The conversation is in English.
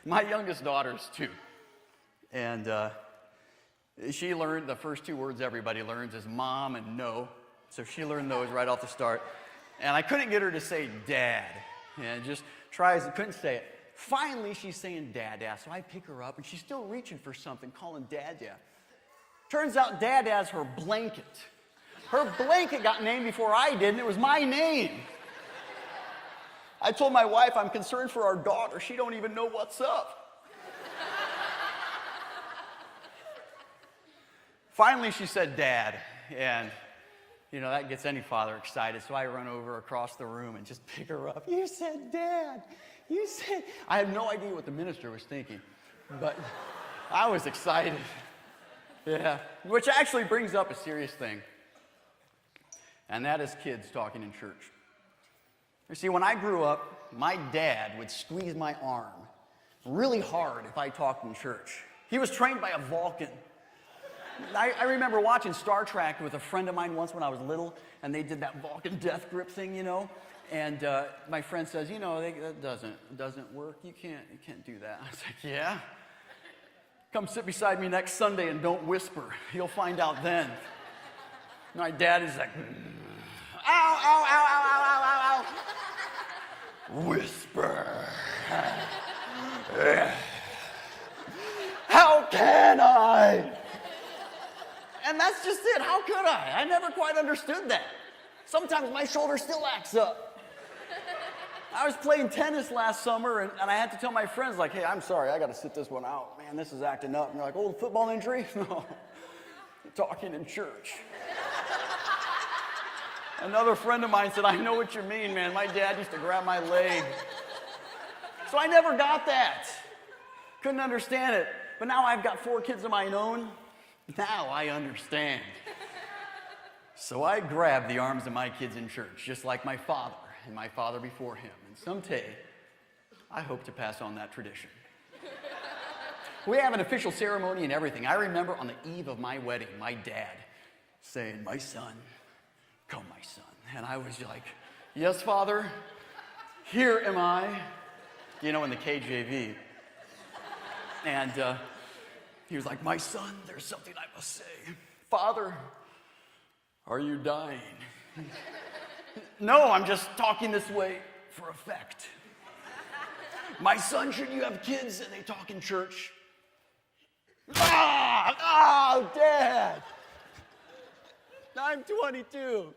My youngest daughter's 2. And she learned the first 2 words everybody learns is mom and no. So she learned those right off the start. And I couldn't get her to say dad. And just tries, couldn't say it. Finally, she's saying dada. So I pick her up, and she's still reaching for something, calling dada. Turns out dada's her blanket. Her blanket got named before I did, and it was my name. I told my wife I'm concerned for our daughter. She don't even know what's up. Finally, she said dad, and that gets any father excited, so I run over across the room and just pick her up. You said dad. You said... I had no idea what the minister was thinking, but I was excited. Yeah, which actually brings up a serious thing, and that is kids talking in church. You see, when I grew up, my dad would squeeze my arm really hard if I talked in church. He was trained by a Vulcan. I remember watching Star Trek with a friend of mine once when I was little, and they did that Vulcan death grip thing, and my friend says, that doesn't work. You can't do that. I was like, yeah? Come sit beside me next Sunday and don't whisper. You'll find out then. My dad is like, ow, ow, ow, ow, ow, ow, ow. Whisper. How can I? And that's just it. How could I? I never quite understood that. Sometimes my shoulder still acts up. I was playing tennis last summer, and I had to tell my friends, like, hey, I'm sorry, I got to sit this one out. Man, this is acting up. And they're like, oh, football injury? No, talking in church. Another friend of mine said, I know what you mean, man. My dad used to grab my leg. So I never got that. Couldn't understand it. But now I've got 4 kids of my own. Now I understand. So I grab the arms of my kids in church, just like my father and my father before him. And someday, I hope to pass on that tradition. We have an official ceremony and everything. I remember on the eve of my wedding, my dad saying, my son, come my son. And I was like, yes, Father, here am I. In the KJV. And he was like, my son, there's something I must say. Father, are you dying? No, I'm just talking this way for effect. My son, should you have kids and they talk in church? Oh, Dad. I'm 22.